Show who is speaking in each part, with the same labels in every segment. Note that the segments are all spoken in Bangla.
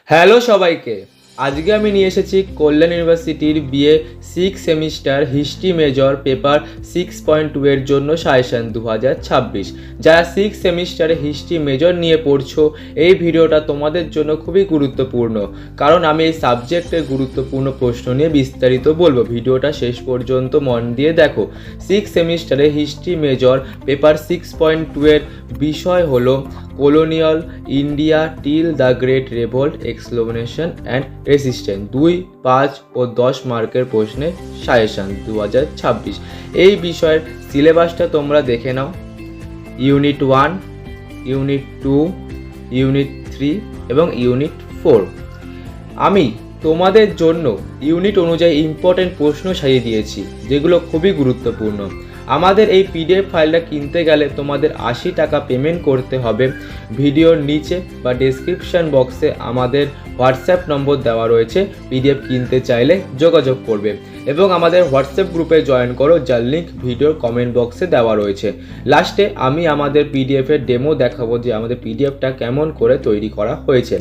Speaker 1: হ্যালো সবাইকে, আজকে আমি নিয়ে এসেছি কল্যাণ ইউনিভার্সিটির BA 6 semester history major paper 6.2 এর জন্য সাজেশন 2026। যারা 6 সেমিস্টারে হিস্ট্রি মেজর নিয়ে পড়ছো, এই ভিডিওটা তোমাদের জন্য খুবই গুরুত্বপূর্ণ, কারণ আমি এই সাবজেক্টের গুরুত্বপূর্ণ প্রশ্ন নিয়ে বিস্তারিত বলবো। ভিডিওটা শেষ পর্যন্ত মন দিয়ে দেখো। 6 সেমিস্টারে হিস্ট্রি মেজর পেপার 6.2 এর বিষয় হলো colonial India till the great revolt exploitation and resistance. 2, 5 ও 10 মার্কের প্রশ্নে সাজেশন 2026। এই বিষয়ের সিলেবাসটা তোমরা দেখে নাও। ইউনিট 1, ইউনিট 2, ইউনিট 3 এবং ইউনিট 4। আমি তোমাদের জন্য ইউনিট অনুযায়ী ইম্পর্টেন্ট প্রশ্ন সাজিয়ে দিয়েছি, যেগুলো খুবই গুরুত্বপূর্ণ। আমাদের এই পিডিএফ ফাইলটা কিনতে গেলে তোমাদের 80 টাকা পেমেন্ট করতে হবে। ভিডিওর নিচে বা ডেসক্রিপশন বক্সে আমাদের হোয়াটসঅ্যাপ নম্বর দেওয়া রয়েছে, পিডিএফ কিনতে চাইলে যোগাযোগ করবে এবং আমাদের হোয়াটসঅ্যাপ গ্রুপে জয়েন করো, যার লিঙ্ক ভিডিওর কমেন্ট বক্সে দেওয়া রয়েছে। লাস্টে আমি আমাদের পিডিএফের ডেমো দেখাবো যে আমাদের পিডিএফটা কেমন করে তৈরি করা হয়েছে।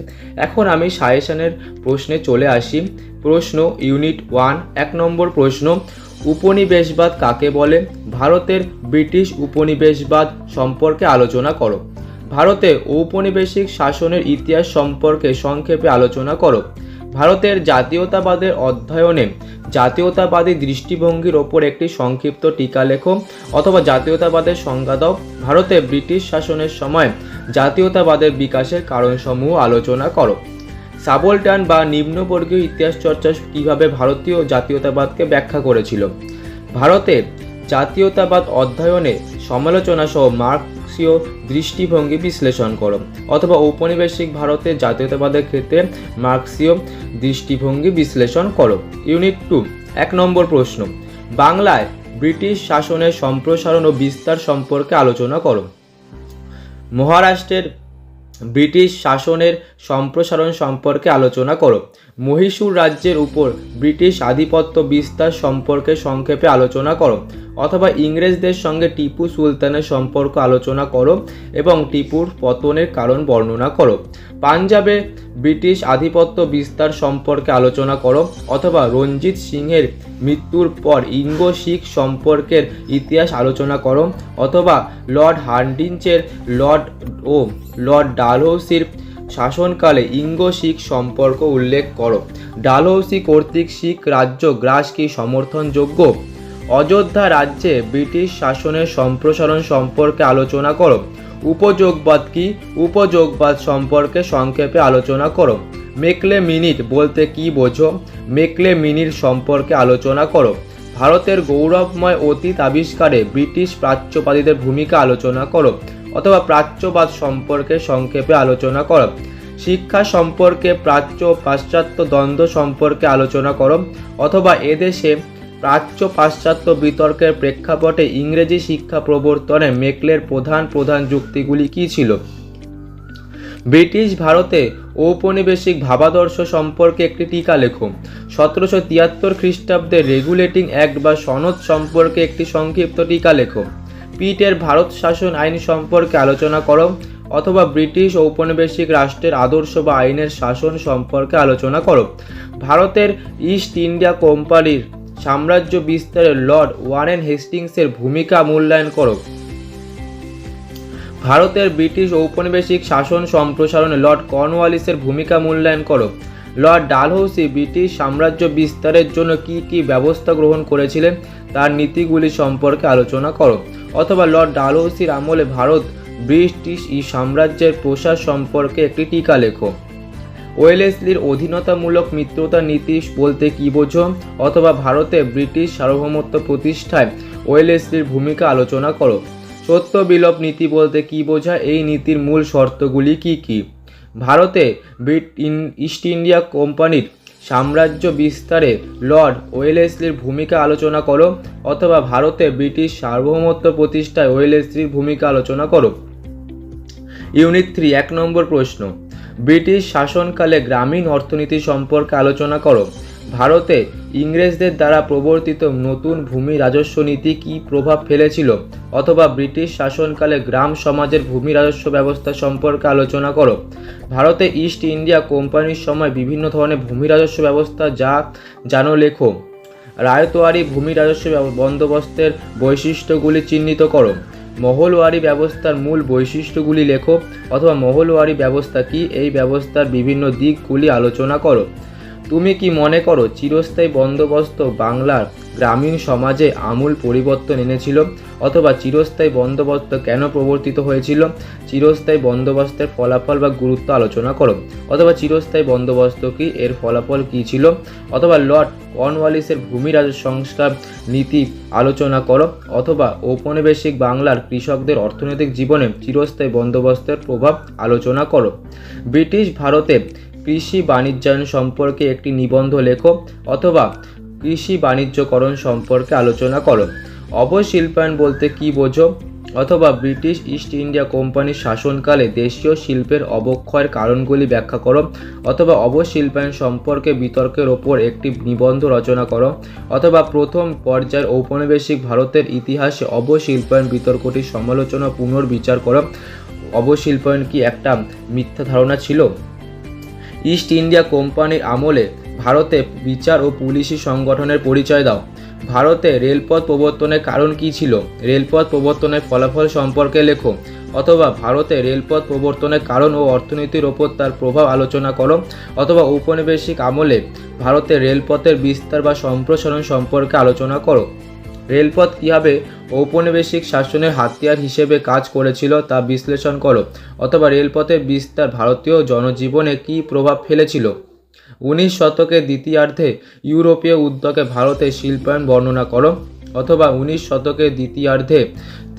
Speaker 1: এখন আমি সাজেশনের প্রশ্নে চলে আসি। প্রশ্ন ইউনিট 1, 1 নম্বর প্রশ্ন, উপনিবেশবাদ কাকে বলে? ভারতের ব্রিটিশ উপনিবেশবাদ সম্পর্কে আলোচনা করো। ভারতে ঔপনিবেশিক শাসনের ইতিহাস সম্পর্কে সংক্ষেপে আলোচনা করো। ভারতের জাতীয়তাবাদের অধ্যয়নে জাতীয়তাবাদী দৃষ্টিভঙ্গির ওপর একটি সংক্ষিপ্ত টিকা লেখো, অথবা জাতীয়তাবাদের সংজ্ঞা দাও। ভারতে ব্রিটিশ শাসনের সময় জাতীয়তাবাদের বিকাশের কারণসমূহ আলোচনা করো। সাবলটান বা নিম্নবর্গীয় ইতিহাস চর্চা কিভাবে ভারতীয় জাতীয়তাবাদকে ব্যাখ্যা করেছিল? ভারতের জাতীয়তাবাদ অধ্যয়নে সমালোচনা সহ মার্ক্সীয় দৃষ্টিভঙ্গি বিশ্লেষণ করো, অথবা ঔপনিবেশিক ভারতের জাতীয়তাবাদের ক্ষেত্রে মার্ক্সীয় দৃষ্টিভঙ্গি বিশ্লেষণ করো। ইউনিট 2, 1 নম্বর প্রশ্ন, বাংলায় ব্রিটিশ শাসনের সম্প্রসারণ ও বিস্তার সম্পর্কে আলোচনা করো। মহারাষ্ট্রের ব্রিটিশ শাসনের সম্প্রসারণ সম্পর্কে আলোচনা করো। মহীশূর রাজ্যের উপর ব্রিটিশ আধিপত্য বিস্তার সম্পর্কে সংক্ষেপে আলোচনা করো, অথবা ইংরেজদের সঙ্গে টিপু সুলতানের সম্পর্ক আলোচনা করো এবং টিপুর পতনের কারণ বর্ণনা করো। পাঞ্জাবে ব্রিটিশ আধিপত্য বিস্তার সম্পর্কে আলোচনা করো, অথবা রঞ্জিত সিংহের মৃত্যুর পর ইঙ্গো শিখ সম্পর্কের ইতিহাস আলোচনা করো, অথবা লর্ড হার্ডিঞ্জের লর্ড ডালহৌসির শাসনকালে ইঙ্গো শিখ সম্পর্ক উল্লেখ করো। ডালহৌসি কর্তৃক শিখ রাজ্য গ্রাস কি সমর্থনযোগ্য? অযোধ্যা রাজ্যে ব্রিটিশ শাসনের সম্প্রসারণ সম্পর্কে আলোচনা করো। উপযোগবাদ কি? উপযোগবাদ সম্পর্কে সংক্ষেপে আলোচনা করো। মেকলে মিনিট বলতে কি বোঝো? মেকলে মিনিট সম্পর্কে আলোচনা করো। ভারতের গৌরবময় অতীত আবিষ্কারে ব্রিটিশ প্রাচ্যবাদীদের ভূমিকা আলোচনা করো, অথবা প্রাচ্যবাদ সম্পর্কে সংক্ষেপে আলোচনা করো। শিক্ষা সম্পর্কে প্রাচ্য ও পাশ্চাত্য দ্বন্দ্ব সম্পর্কে আলোচনা করো, অথবা এদেশে প্রাচ্য পাশ্চাত্য বিতর্কের প্রেক্ষাপটে ইংরেজি শিক্ষা প্রবর্তনে মেকলের প্রধান যুক্তিগুলি কী ছিল? ব্রিটিশ ভারতে ঔপনিবেশিক ভাবাদর্শ সম্পর্কে একটি টিকা লেখো। 1773 খ্রিস্টাব্দের রেগুলেটিং অ্যাক্ট বা সনদ সম্পর্কে একটি সংক্ষিপ্ত টিকা লেখো। পিটের ভারত শাসন আইন সম্পর্কে আলোচনা করো, অথবা ব্রিটিশ ঔপনিবেশিক রাষ্ট্রের আদর্শ বা আইনের শাসন সম্পর্কে আলোচনা করো। ভারতের ইস্ট ইন্ডিয়া কোম্পানির সাম্রাজ্য বিস্তারে লর্ড ওয়ারেন হেস্টিংসের ভূমিকা মূল্যায়ন করো। ভারতের ব্রিটিশ ঔপনিবেশিক শাসন সম্প্রসারণে লর্ড কর্নওয়ালিসের ভূমিকা মূল্যায়ন করো। লর্ড ডালহৌসি ব্রিটিশ সাম্রাজ্য বিস্তারের জন্য কী ব্যবস্থা গ্রহণ করেছিলেন তার নীতিগুলি সম্পর্কে আলোচনা করো, অথবা লর্ড ডালহৌসির আমলে ভারত ব্রিটিশ সাম্রাজ্যের প্রসার সম্পর্কে একটি টিকা লেখো। ওয়েলেসলির অধীনতামূলক মিত্রতা নীতি বলতে কী বোঝো? অথবা ভারতে ব্রিটিশ সার্বভৌমত্ব প্রতিষ্ঠায় ওয়েলেসলির ভূমিকা আলোচনা করো। সত্য বিলোপ নীতি বলতে কী বোঝায়? এই নীতির মূল শর্তগুলি কী কী? ভারতে ইস্ট ইন্ডিয়া কোম্পানির সাম্রাজ্য বিস্তারে লর্ড ওয়েলেসলির ভূমিকা আলোচনা করো, অথবা ভারতে ব্রিটিশ সার্বভৌমত্ব প্রতিষ্ঠায় ওয়েলেসলির ভূমিকা আলোচনা করো। ইউনিট 3, 1 নম্বর প্রশ্ন, ব্রিটিশ শাসনকালে গ্রামীণ অর্থনীতি সম্পর্কে আলোচনা করো। ভারতে ইংরেজদের দ্বারা প্রবর্তিত নতুন ভূমি রাজস্ব নীতি কী প্রভাব ফেলেছিল, অথবা ব্রিটিশ শাসনকালে গ্রাম সমাজের ভূমি রাজস্ব ব্যবস্থা সম্পর্কে আলোচনা করো। ভারতে ইস্ট ইন্ডিয়া কোম্পানির সময় বিভিন্ন ধরনের ভূমি রাজস্ব ব্যবস্থা যা জানো লেখো। রায়তওয়ারি ভূমি রাজস্ব বন্দোবস্তের বৈশিষ্ট্যগুলি চিহ্নিত করো। মহলওয়ারি ব্যবস্থার মূল বৈশিষ্ট্যগুলি লেখো, অথবা মহলওয়ারি ব্যবস্থা কি, এই ব্যবস্থার বিভিন্ন দিকগুলি আলোচনা করো। তুমি কি মনে করো চিরস্থায়ী বন্দোবস্ত বাংলার গ্রামীণ সমাজে আমূল পরিবর্তন এনেছিল, অথবা চিরস্থায়ী বন্দোবস্ত কেন প্রবর্তিত হয়েছিল? চিরস্থায়ী বন্দোবস্তের ফলাফল বা গুরুত্ব আলোচনা করো, অথবা চিরস্থায়ী বন্দোবস্ত কি, এর ফলাফল কী ছিল, অথবা লর্ড কর্নওয়ালিসের ভূমি রাজস্ব সংস্কার নীতি আলোচনা করো, অথবা ঔপনিবেশিক বাংলার কৃষকদের অর্থনৈতিক জীবনে চিরস্থায়ী বন্দোবস্তের প্রভাব আলোচনা করো। ব্রিটিশ ভারতে কৃষি বাণিজ্যায়ন সম্পর্কে একটি নিবন্ধ লেখো, অথবা কৃষি বাণিজ্যকরণ সম্পর্কে আলোচনা করো। অবশিল্পায়ন বলতে কী বোঝো, অথবা ব্রিটিশ ইস্ট ইন্ডিয়া কোম্পানির শাসনকালে দেশীয় শিল্পের অবক্ষয়ের কারণগুলি ব্যাখ্যা করো, অথবা অবশিল্পায়ন সম্পর্কে বিতর্কের ওপর একটি নিবন্ধ রচনা করো, অথবা প্রথম পর্যায়ের ঔপনিবেশিক ভারতের ইতিহাসে অবশিল্পায়ন বিতর্কটির সমালোচনা পুনর্বিচার করো। অবশিল্পায়ন কি একটা মিথ্যা ধারণা ছিল? ইস্ট ইন্ডিয়া কোম্পানির আমলে ভারতে বিচার ও পুলিশি সংগঠনের পরিচয় দাও। ভারতে রেলপথ প্রবর্তনের কারণ কী ছিল? রেলপথ প্রবর্তনের ফলাফল সম্পর্কে লেখো, অথবা ভারতে রেলপথ প্রবর্তনের কারণ ও অর্থনীতির ওপর তার প্রভাব আলোচনা করো, অথবা ঔপনিবেশিক আমলে ভারতে রেলপথের বিস্তার বা সম্প্রসারণ সম্পর্কে আলোচনা করো। রেলপথ কীভাবে ঔপনিবেশিক শাসনের হাতিয়ার হিসেবে কাজ করেছিল তা বিশ্লেষণ করো, অথবা রেলপথের বিস্তার ভারতীয় জনজীবনে কী প্রভাব ফেলেছিল। 19 শতকের দ্বিতীয়ার্ধে ইউরোপীয় উদ্যোগে ভারতের শিল্পায়ন বর্ণনা করো, অথবা 19 শতকের দ্বিতীয়ার্ধে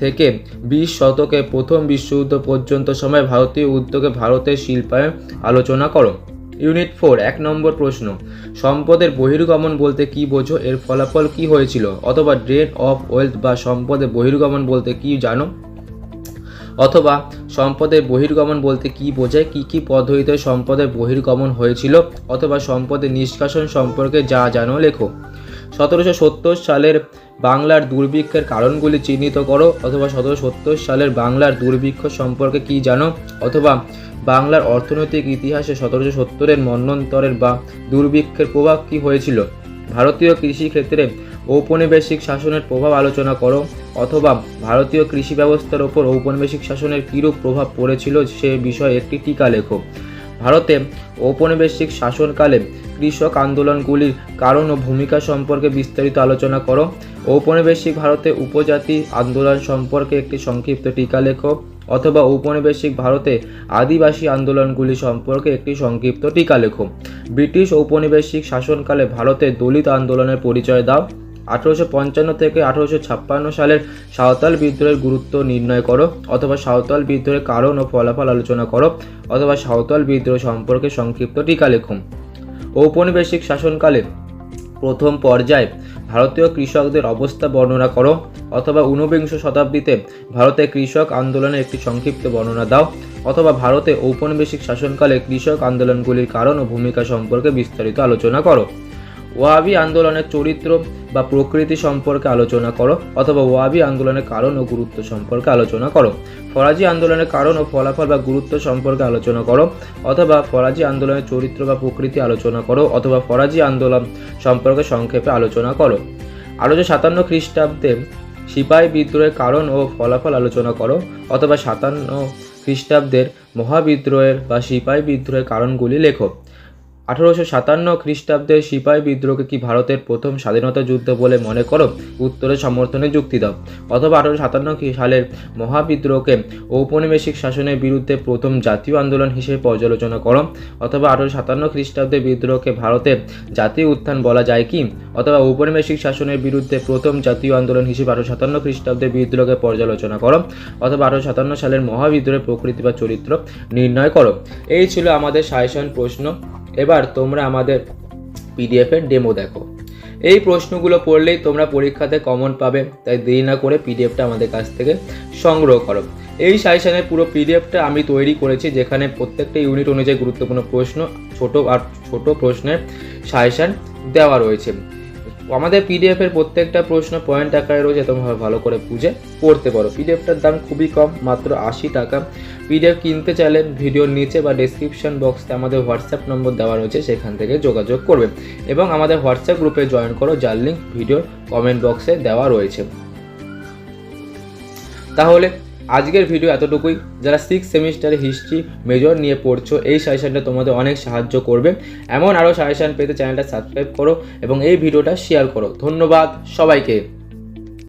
Speaker 1: থেকে 20 শতকে প্রথম বিশ্বযুদ্ধ পর্যন্ত সময় ভারতীয় উদ্যোগে ভারতের শিল্পায়ন আলোচনা করো। ইউনিট 4 1 নম্বর প্রশ্ন, সম্পদের বহির্গমন বলতে কী বোঝো, এর ফলাফল কী হয়েছিল, অথবা ড্রেন অফ ওয়েলথ বা সম্পদের বহির্গমন বলতে কী জানো, অথবা সম্পদের বহির্গমন বলতে কী বোঝায়, কী কী পদ্ধতিতে সম্পদের বহির্গমন হয়েছিল, অথবা সম্পদের নিষ্কাশন সম্পর্কে যা জানো লেখো। 1770 সালের বাংলার দুর্ভিক্ষের কারণগুলি চিহ্নিত করো, অথবা 1770 সালের বাংলার দুর্ভিক্ষ সম্পর্কে কী জানো, অথবা বাংলার অর্থনৈতিক ইতিহাসে 1770-এর মন্বন্তরের বা দুর্ভিক্ষের প্রভাব কী হয়েছিল। ভারতীয় কৃষিক্ষেত্রে ঔপনিবেশিক শাসনের প্রভাব আলোচনা করো, অথবা ভারতীয় কৃষি ব্যবস্থার ওপর ঔপনিবেশিক শাসনের কীরূপ প্রভাব পড়েছিল সে বিষয়ে একটি টিকা লেখো। ভারতে ঔপনিবেশিক শাসনকালে কৃষক আন্দোলনগুলির কারণ ও ভূমিকা সম্পর্কে বিস্তারিত আলোচনা করো। ঔপনিবেশিক ভারতে উপজাতি আন্দোলন সম্পর্কে একটি সংক্ষিপ্ত টিকা লেখো, অথবা ঔপনিবেশিক ভারতে আদিবাসী আন্দোলনগুলি সম্পর্কে একটি সংক্ষিপ্ত টিকা লেখো। ব্রিটিশ ঔপনিবেশিক শাসনকালে ভারতে দলিত আন্দোলনের পরিচয় দাও। 1855 থেকে 1856 সালের সাঁওতাল বিদ্রোহের গুরুত্ব নির্ণয় করো, অথবা সাঁওতাল বিদ্রোহের কারণ ও ফলাফল আলোচনা করো, অথবা সাঁওতাল বিদ্রোহ সম্পর্কে সংক্ষিপ্ত টিকা লেখো। ঔপনিবেশিক শাসনকালে প্রথম পর্যায়ে ভারতীয় কৃষকদের অবস্থা বর্ণনা করো, অথবা 19বিংশ শতাব্দীতে ভারতে কৃষক আন্দোলনের একটি সংক্ষিপ্ত বর্ণনা দাও, অথবা ভারতে ঔপনিবেশিক শাসনকালে কৃষক আন্দোলনগুলির কারণ ও ভূমিকা সম্পর্কে বিস্তারিত আলোচনা করো। ওয়াহাবি আন্দোলনের চরিত্র বা প্রকৃতি সম্পর্কে আলোচনা করো, অথবা ওয়াহাবি আন্দোলনের কারণ ও গুরুত্ব সম্পর্কে আলোচনা করো। ফরাজি আন্দোলনের কারণ ও ফলাফল বা গুরুত্ব সম্পর্কে আলোচনা করো, অথবা ফরাজি আন্দোলনের চরিত্র বা প্রকৃতি আলোচনা করো, অথবা ফরাজি আন্দোলন সম্পর্কে সংক্ষেপে আলোচনা করো। 1857 খ্রিস্টাব্দে সিপাহী বিদ্রোহের কারণ ও ফলাফল আলোচনা করো, অথবা 57 খ্রিস্টাব্দের মহাবিদ্রোহের বা সিপাহী বিদ্রোহের কারণগুলি লেখো। 1857 খ্রিস্টাব্দের সিপাহী বিদ্রোহকে কি ভারতের প্রথম স্বাধীনতা যুদ্ধ বলে মনে করো? উত্তরে সমর্থনে যুক্তি দাও। অথবা 1857 সালের মহাবিদ্রোহকে ঔপনিবেশিক শাসনের বিরুদ্ধে প্রথম জাতীয় আন্দোলন হিসেবে পর্যালোচনা করো। অথবা 1857 খ্রিস্টাব্দের বিদ্রোহকে ভারতের জাতীয় উত্থান বলা যায় কি? অথবা ঔপনিবেশিক শাসনের বিরুদ্ধে প্রথম জাতীয় আন্দোলন হিসেবে 1857 খ্রিস্টাব্দের বিদ্রোহকে পর্যালোচনা করো। অথবা 1857 সালের মহাবিদ্রোহের প্রকৃতি বা চরিত্র নির্ণয় করো। এই ছিল আমাদের সাজেশন প্রশ্ন। এবার তোমরা আমাদের পিডিএফের ডেমো দেখো। এই প্রশ্নগুলো পড়লেই তোমরা পরীক্ষাতে কমন পাবে, তাই দেরি না করে পিডিএফটা আমাদের কাছ থেকে সংগ্রহ করো। এই সাজেশনের পুরো পিডিএফটা আমি তৈরি করেছি, যেখানে প্রত্যেকটা ইউনিট অনুযায়ী গুরুত্বপূর্ণ প্রশ্ন, ছোট প্রশ্নের সাজেশন দেওয়া রয়েছে। আমাদের পিডিএফের প্রত্যেকটা প্রশ্ন পয়েন্ট আকারে রয়েছে, তোমরা ভালো করে বুঝে পড়তে পারো। পিডিএফটার দাম খুবই কম, মাত্র 80 টাকা। পিডিএফ কিনতে চাইলে ভিডিওর নিচে বা ডেসক্রিপশন বক্সে আমাদের হোয়াটসঅ্যাপ নম্বর দেওয়া রয়েছে, সেখান থেকে যোগাযোগ করবে এবং আমাদের হোয়াটসঅ্যাপ গ্রুপে জয়েন করো, যার লিঙ্ক ভিডিওর কমেন্ট বক্সে দেওয়া রয়েছে। তাহলে আজকের ভিডিও এতটুকুই। যারা 6 সেমিস্টারে হিস্ট্রি মেজর নিয়ে পড়ছো, এই সাজেশনটা তোমাদের অনেক সাহায্য করবে। এমন আরও সাজেশন পেতে চ্যানেলটা সাবস্ক্রাইব করো এবং এই ভিডিওটা শেয়ার করো। ধন্যবাদ সবাইকে।